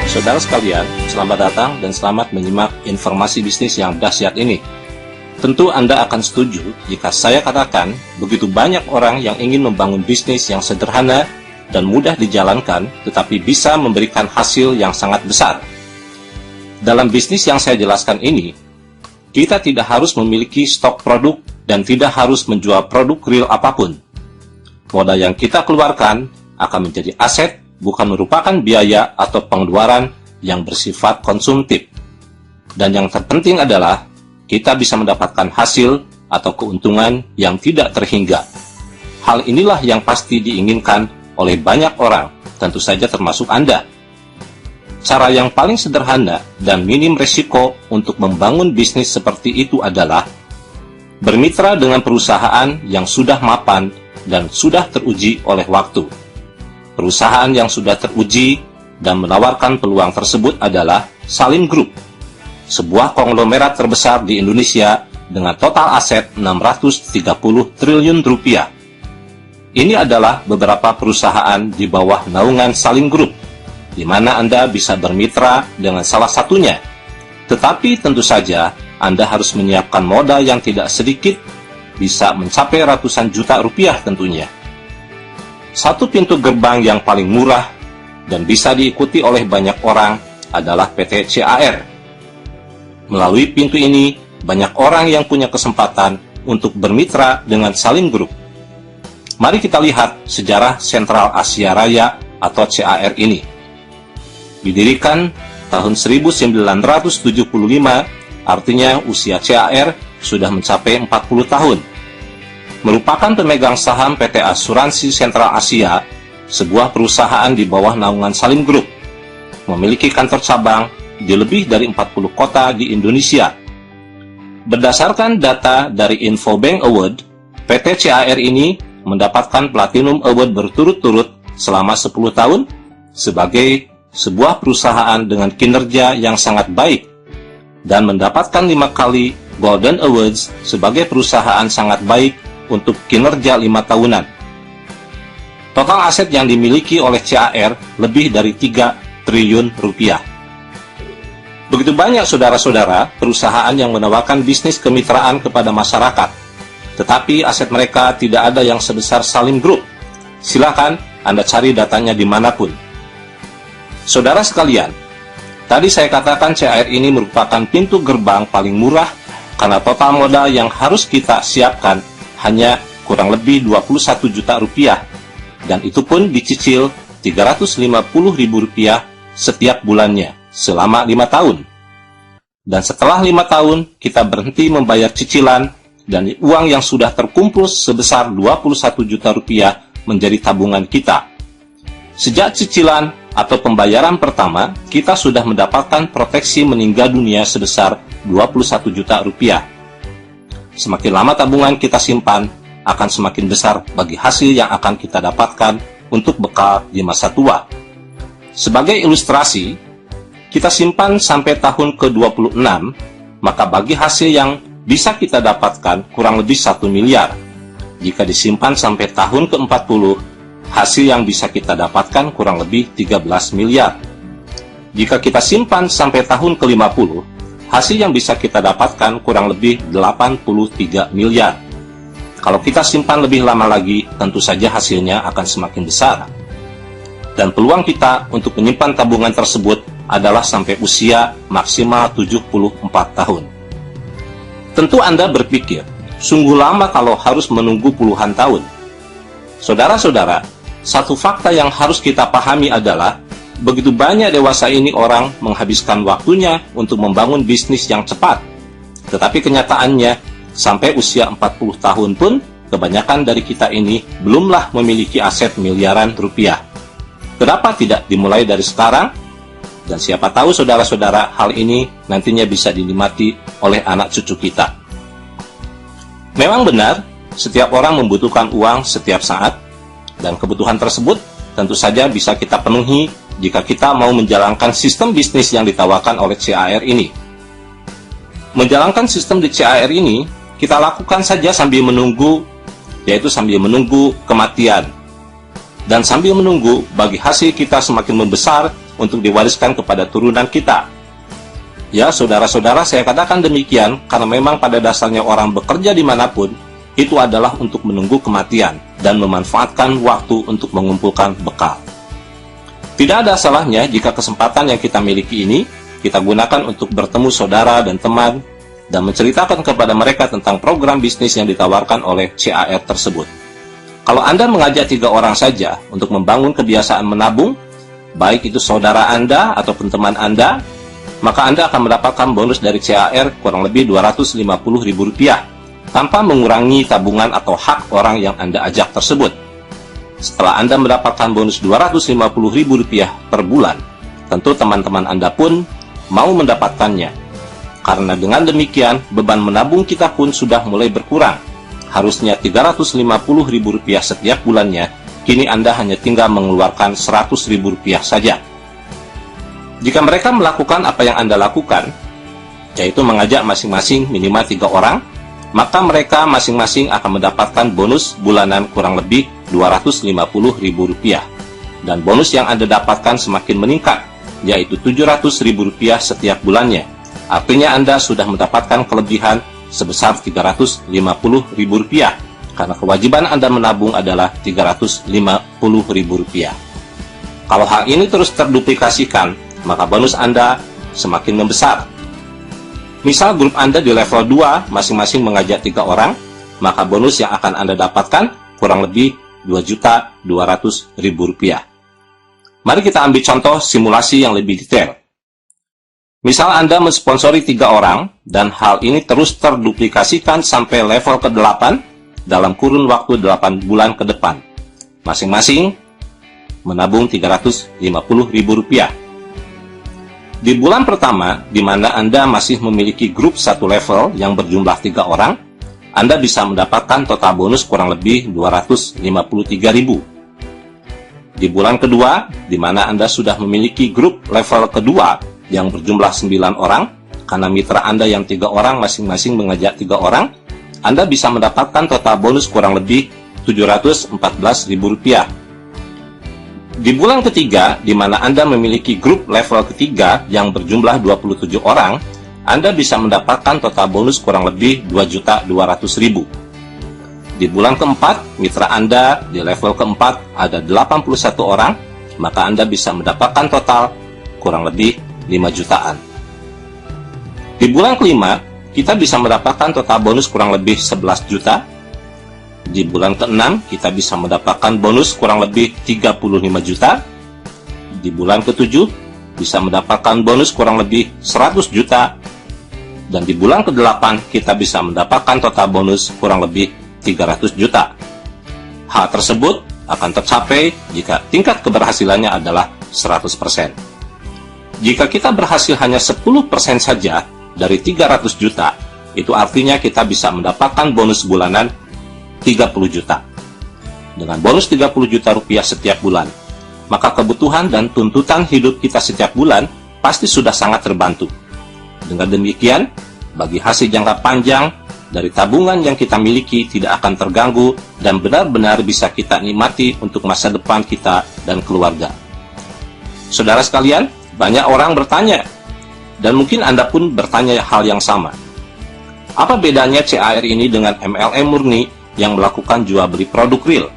Saudara sekalian, selamat datang dan selamat menyimak informasi bisnis yang dahsyat ini. Tentu Anda akan setuju jika saya katakan begitu banyak orang yang ingin membangun bisnis yang sederhana dan mudah dijalankan, tetapi bisa memberikan hasil yang sangat besar. Dalam bisnis yang saya jelaskan ini, kita tidak harus memiliki stok produk dan tidak harus menjual produk real apapun. Modal yang kita keluarkan akan menjadi aset, bukan merupakan biaya atau pengeluaran yang bersifat konsumtif. Dan yang terpenting adalah kita bisa mendapatkan hasil atau keuntungan yang tidak terhingga. Hal inilah yang pasti diinginkan oleh banyak orang, tentu saja termasuk Anda. Cara yang paling sederhana dan minim resiko untuk membangun bisnis seperti itu adalah bermitra dengan perusahaan yang sudah mapan dan sudah teruji oleh waktu. Perusahaan yang sudah teruji dan menawarkan peluang tersebut adalah Salim Group, sebuah konglomerat terbesar di Indonesia dengan total aset 630 triliun rupiah. Ini adalah beberapa perusahaan di bawah naungan Salim Group, di mana Anda bisa bermitra dengan salah satunya. Tetapi tentu saja Anda harus menyiapkan modal yang tidak sedikit, bisa mencapai ratusan juta rupiah tentunya. Satu pintu gerbang yang paling murah dan bisa diikuti oleh banyak orang adalah PT CAR. Melalui pintu ini, banyak orang yang punya kesempatan untuk bermitra dengan Salim Group. Mari kita lihat sejarah Sentral Asia Raya atau CAR ini. Didirikan tahun 1975, artinya usia CAR sudah mencapai 40 tahun. Merupakan pemegang saham PT Asuransi Sentral Asia, sebuah perusahaan di bawah naungan Salim Group. Memiliki kantor cabang di lebih dari 40 kota di Indonesia. Berdasarkan data dari Infobank Award, PT CAR ini mendapatkan Platinum Award berturut-turut selama 10 tahun sebagai sebuah perusahaan dengan kinerja yang sangat baik dan mendapatkan 5 kali Golden Awards sebagai perusahaan sangat baik untuk kinerja 5 tahunan. Total aset yang dimiliki oleh CAR lebih dari 3 triliun rupiah. Begitu banyak saudara-saudara perusahaan yang menawarkan bisnis kemitraan kepada masyarakat, tetapi aset mereka tidak ada yang sebesar Salim Group. Silakan Anda cari datanya dimanapun. Saudara sekalian, tadi saya katakan CAR ini merupakan pintu gerbang paling murah karena total modal yang harus kita siapkan hanya kurang lebih 21 juta rupiah, dan itu pun dicicil 350 ribu rupiah setiap bulannya selama 5 tahun. Dan setelah 5 tahun kita berhenti membayar cicilan dan uang yang sudah terkumpul sebesar 21 juta rupiah menjadi tabungan kita. Sejak cicilan atau pembayaran pertama, kita sudah mendapatkan proteksi meninggal dunia sebesar 21 juta rupiah. Semakin lama tabungan kita simpan, akan semakin besar bagi hasil yang akan kita dapatkan untuk bekal di masa tua. Sebagai ilustrasi, kita simpan sampai tahun ke-26, maka bagi hasil yang bisa kita dapatkan kurang lebih 1 miliar. Jika disimpan sampai tahun ke-40, hasil yang bisa kita dapatkan kurang lebih 13 miliar. Jika kita simpan sampai tahun ke-50, hasil yang bisa kita dapatkan kurang lebih 83 miliar. Kalau kita simpan lebih lama lagi, tentu saja hasilnya akan semakin besar. Dan peluang kita untuk menyimpan tabungan tersebut adalah sampai usia maksimal 74 tahun. Tentu Anda berpikir, sungguh lama kalau harus menunggu puluhan tahun. Saudara-saudara, satu fakta yang harus kita pahami adalah begitu banyak dewasa ini orang menghabiskan waktunya untuk membangun bisnis yang cepat. Tetapi kenyataannya, sampai usia 40 tahun pun, kebanyakan dari kita ini belumlah memiliki aset miliaran rupiah. Kenapa tidak dimulai dari sekarang? Dan siapa tahu saudara-saudara, hal ini nantinya bisa dinikmati oleh anak cucu kita. Memang benar, setiap orang membutuhkan uang setiap saat, dan kebutuhan tersebut tentu saja bisa kita penuhi jika kita mau menjalankan sistem bisnis yang ditawarkan oleh CAR ini. Menjalankan sistem di CAR ini, kita lakukan saja sambil menunggu, yaitu sambil menunggu kematian. Dan sambil menunggu bagi hasil kita semakin membesar, untuk diwariskan kepada turunan kita. Ya, saudara-saudara, saya katakan demikian karena memang pada dasarnya orang bekerja dimanapun, itu adalah untuk menunggu kematian dan memanfaatkan waktu untuk mengumpulkan bekal. Tidak ada salahnya jika kesempatan yang kita miliki ini, kita gunakan untuk bertemu saudara dan teman, dan menceritakan kepada mereka tentang program bisnis yang ditawarkan oleh CAR tersebut. Kalau Anda mengajak 3 orang saja untuk membangun kebiasaan menabung, baik itu saudara Anda ataupun teman Anda, maka Anda akan mendapatkan bonus dari CAR kurang lebih Rp250.000 tanpa mengurangi tabungan atau hak orang yang Anda ajak tersebut. Setelah Anda mendapatkan bonus Rp250.000 per bulan, tentu teman-teman Anda pun mau mendapatkannya. Karena dengan demikian, beban menabung kita pun sudah mulai berkurang. Harusnya Rp350.000 setiap bulannya, kini Anda hanya tinggal mengeluarkan Rp100.000 saja. Jika mereka melakukan apa yang Anda lakukan, yaitu mengajak masing-masing minimal 3 orang, maka mereka masing-masing akan mendapatkan bonus bulanan kurang lebih Rp250.000. Dan bonus yang Anda dapatkan semakin meningkat, yaitu Rp700.000 setiap bulannya. Artinya Anda sudah mendapatkan kelebihan sebesar Rp350.000, karena kewajiban Anda menabung adalah Rp350.000. Kalau hal ini terus terduplikasikan, maka bonus Anda semakin membesar. Misal grup Anda di level 2 masing-masing mengajak 3 orang, maka bonus yang akan Anda dapatkan kurang lebih Rp2.200.000. Mari kita ambil contoh simulasi yang lebih detail. Misal Anda mensponsori 3 orang, dan hal ini terus terduplikasikan sampai level ke-8 dalam kurun waktu 8 bulan ke depan. Masing-masing menabung Rp350.000. Di bulan pertama, di mana Anda masih memiliki grup satu level yang berjumlah 3 orang, Anda bisa mendapatkan total bonus kurang lebih Rp253.000. Di bulan kedua, di mana Anda sudah memiliki grup level kedua yang berjumlah 9 orang, karena mitra Anda yang 3 orang masing-masing mengajak 3 orang, Anda bisa mendapatkan total bonus kurang lebih Rp714.000. Di bulan ketiga, di mana Anda memiliki grup level ketiga yang berjumlah 27 orang, Anda bisa mendapatkan total bonus kurang lebih Rp2.200.000. Di bulan keempat, mitra Anda di level keempat ada 81 orang, maka Anda bisa mendapatkan total kurang lebih 5 jutaan. Di bulan kelima, kita bisa mendapatkan total bonus kurang lebih 11 juta. Di bulan ke-6, kita bisa mendapatkan bonus kurang lebih 35 juta. Di bulan ke-7, bisa mendapatkan bonus kurang lebih 100 juta. Dan di bulan ke-8, kita bisa mendapatkan total bonus kurang lebih 300 juta. Hal tersebut akan tercapai jika tingkat keberhasilannya adalah 100%. Jika kita berhasil hanya 10% saja dari 300 juta, itu artinya kita bisa mendapatkan bonus bulanan 30 juta. Dengan bonus 30 juta rupiah setiap bulan, maka kebutuhan dan tuntutan hidup kita setiap bulan pasti sudah sangat terbantu. Dengan demikian, bagi hasil jangka panjang dari tabungan yang kita miliki tidak akan terganggu dan benar-benar bisa kita nikmati untuk masa depan kita dan keluarga. Saudara sekalian, banyak orang bertanya, dan mungkin Anda pun bertanya hal yang sama. Apa bedanya CAR ini dengan MLM murni yang melakukan jual beli produk real?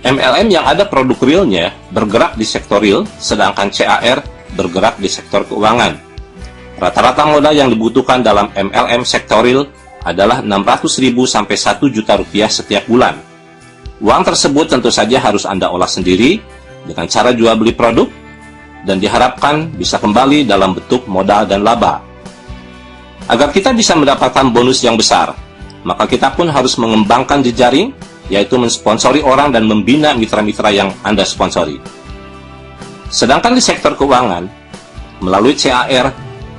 MLM yang ada produk realnya bergerak di sektor real, sedangkan CAR bergerak di sektor keuangan. Rata-rata modal yang dibutuhkan dalam MLM sektor real adalah 600.000 sampai 1 juta rupiah setiap bulan. Uang tersebut tentu saja harus Anda olah sendiri dengan cara jual beli produk, dan diharapkan bisa kembali dalam bentuk modal dan laba. Agar kita bisa mendapatkan bonus yang besar, maka kita pun harus mengembangkan jejaring, yaitu mensponsori orang dan membina mitra-mitra yang Anda sponsori. Sedangkan di sektor keuangan, melalui CAR,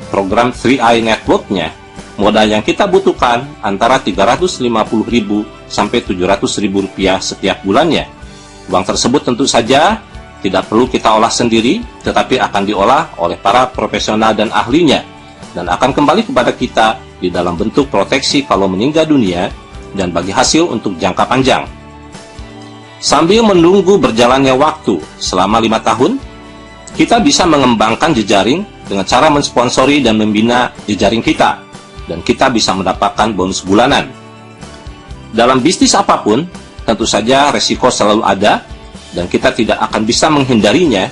program 3i Network-nya, modal yang kita butuhkan antara 350.000 sampai 700.000 rupiah setiap bulannya. Uang tersebut tentu saja tidak perlu kita olah sendiri, tetapi akan diolah oleh para profesional dan ahlinya, dan akan kembali kepada kita di dalam bentuk proteksi kalau meninggal dunia, dan bagi hasil untuk jangka panjang. Sambil menunggu berjalannya waktu selama 5 tahun, Kita bisa mengembangkan jejaring dengan cara mensponsori dan membina jejaring kita, dan kita bisa mendapatkan bonus bulanan. Dalam bisnis apapun, tentu saja resiko selalu ada, dan kita tidak akan bisa menghindarinya.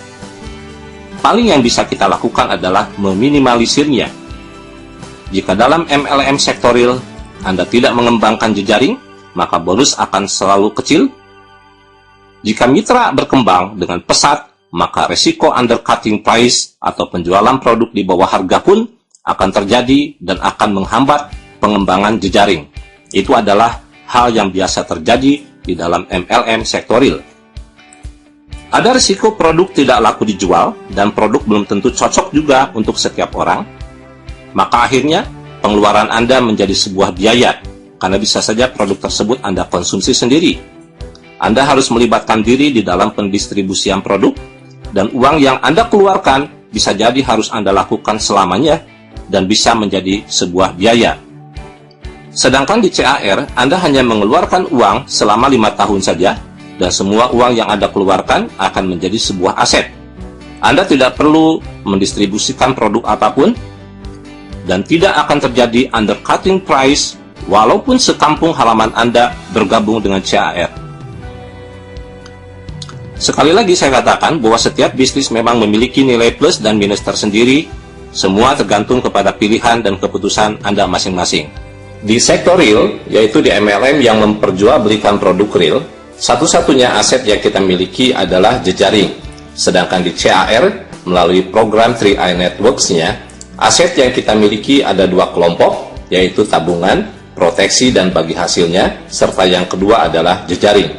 Paling yang bisa kita lakukan adalah meminimalisirnya. Jika dalam MLM sektoril Anda tidak mengembangkan jejaring, maka bonus akan selalu kecil. Jika mitra berkembang dengan pesat, maka resiko undercutting price atau penjualan produk di bawah harga pun akan terjadi dan akan menghambat pengembangan jejaring. Itu adalah hal yang biasa terjadi di dalam MLM sektoril. Ada risiko produk tidak laku dijual dan produk belum tentu cocok juga untuk setiap orang. Maka akhirnya pengeluaran Anda menjadi sebuah biaya, karena bisa saja produk tersebut Anda konsumsi sendiri. Anda harus melibatkan diri di dalam pendistribusian produk, dan uang yang Anda keluarkan bisa jadi harus Anda lakukan selamanya dan bisa menjadi sebuah biaya. Sedangkan di CAR, Anda hanya mengeluarkan uang selama 5 tahun saja, dan semua uang yang Anda keluarkan akan menjadi sebuah aset. Anda tidak perlu mendistribusikan produk apapun, dan tidak akan terjadi undercutting price walaupun sekampung halaman Anda bergabung dengan CAR. Sekali lagi saya katakan bahwa setiap bisnis memang memiliki nilai plus dan minus tersendiri, semua tergantung kepada pilihan dan keputusan Anda masing-masing. Di sektor real, yaitu di MLM yang memperjualbelikan produk real, satu-satunya aset yang kita miliki adalah jejaring. Sedangkan di CAR, melalui program 3i Networks-nya, aset yang kita miliki ada 2 kelompok, yaitu tabungan, proteksi, dan bagi hasilnya, serta yang kedua adalah jejaring.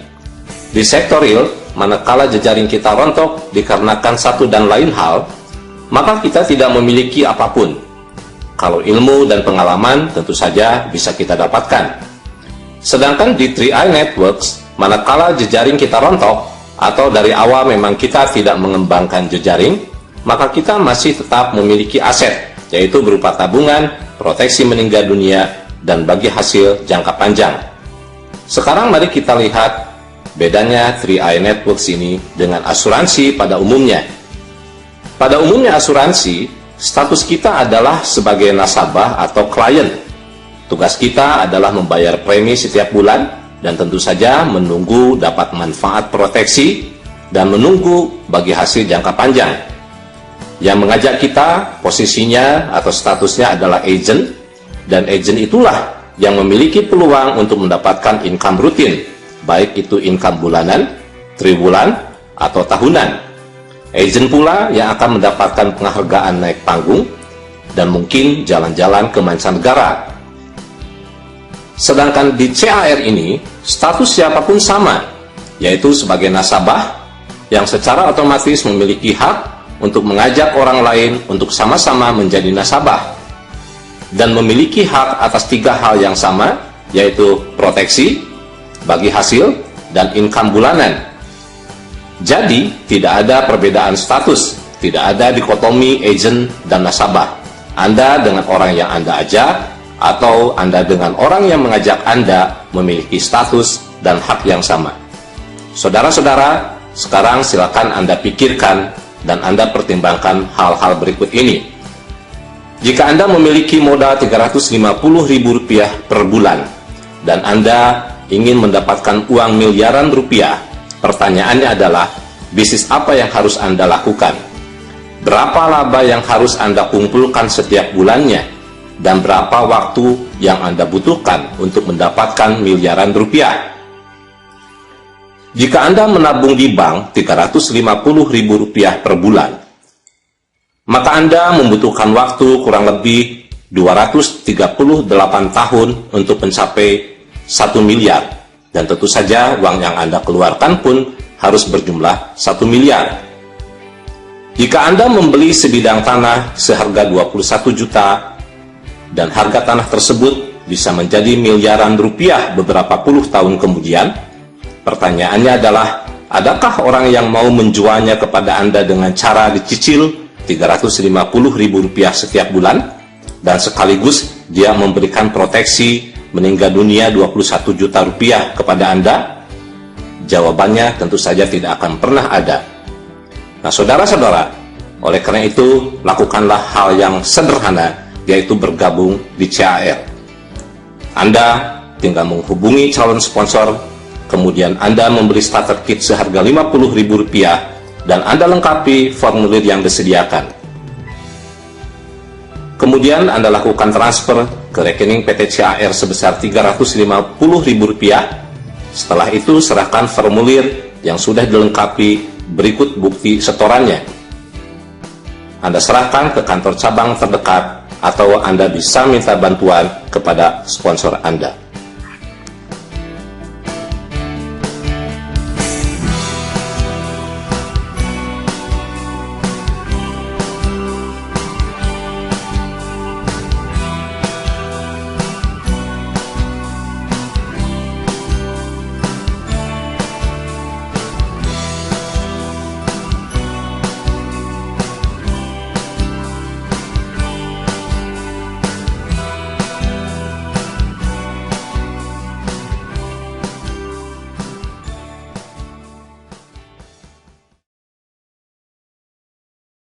Di sektor real, manakala jejaring kita rontok dikarenakan satu dan lain hal, maka kita tidak memiliki apapun. Kalau ilmu dan pengalaman tentu saja bisa kita dapatkan. Sedangkan di 3i Networks, manakala jejaring kita rontok, atau dari awal memang kita tidak mengembangkan jejaring, maka kita masih tetap memiliki aset, yaitu berupa tabungan, proteksi meninggal dunia, dan bagi hasil jangka panjang. Sekarang mari kita lihat bedanya 3i Networks ini dengan asuransi pada umumnya. Pada umumnya asuransi, status kita adalah sebagai nasabah atau klien. Tugas kita adalah membayar premi setiap bulan dan tentu saja menunggu dapat manfaat proteksi dan menunggu bagi hasil jangka panjang. Yang mengajak kita posisinya atau statusnya adalah agent, dan agent itulah yang memiliki peluang untuk mendapatkan income rutin, baik itu income bulanan, triwulan, atau tahunan. Agent pula yang akan mendapatkan penghargaan naik panggung dan mungkin jalan-jalan ke mancanegara. Sedangkan di CAR ini, status siapapun sama, yaitu sebagai nasabah yang secara otomatis memiliki hak untuk mengajak orang lain untuk sama-sama menjadi nasabah, dan memiliki hak atas 3 hal yang sama, yaitu proteksi, bagi hasil, dan income bulanan. Jadi, tidak ada perbedaan status, tidak ada dikotomi agent dan nasabah. Anda dengan orang yang Anda ajak, atau Anda dengan orang yang mengajak Anda memiliki status dan hak yang sama. Saudara-saudara, sekarang silakan Anda pikirkan dan Anda pertimbangkan hal-hal berikut ini. Jika Anda memiliki modal Rp350.000 per bulan, dan Anda ingin mendapatkan uang miliaran rupiah, pertanyaannya adalah, bisnis apa yang harus Anda lakukan? Berapa laba yang harus Anda kumpulkan setiap bulannya? Dan berapa waktu yang Anda butuhkan untuk mendapatkan miliaran rupiah? Jika Anda menabung di bank Rp350.000 per bulan, maka Anda membutuhkan waktu kurang lebih 238 tahun untuk mencapai 1 miliar, dan tentu saja uang yang Anda keluarkan pun harus berjumlah 1 miliar. Jika Anda membeli sebidang tanah seharga 21 juta dan harga tanah tersebut bisa menjadi miliaran rupiah beberapa puluh tahun kemudian, pertanyaannya adalah, adakah orang yang mau menjualnya kepada Anda dengan cara dicicil Rp350.000 setiap bulan, dan sekaligus dia memberikan proteksi meninggal dunia 21 juta rupiah kepada Anda? Jawabannya tentu saja tidak akan pernah ada. Nah, saudara-saudara, Oleh karena itu, lakukanlah hal yang sederhana, yaitu bergabung di CAR. Anda tinggal menghubungi calon sponsor, kemudian Anda membeli starter kit seharga Rp50.000 dan Anda lengkapi formulir yang disediakan. Kemudian Anda lakukan transfer ke rekening PT CAR sebesar Rp350.000. Setelah itu serahkan formulir yang sudah dilengkapi berikut bukti setorannya. Anda serahkan ke kantor cabang terdekat atau Anda bisa minta bantuan kepada sponsor Anda.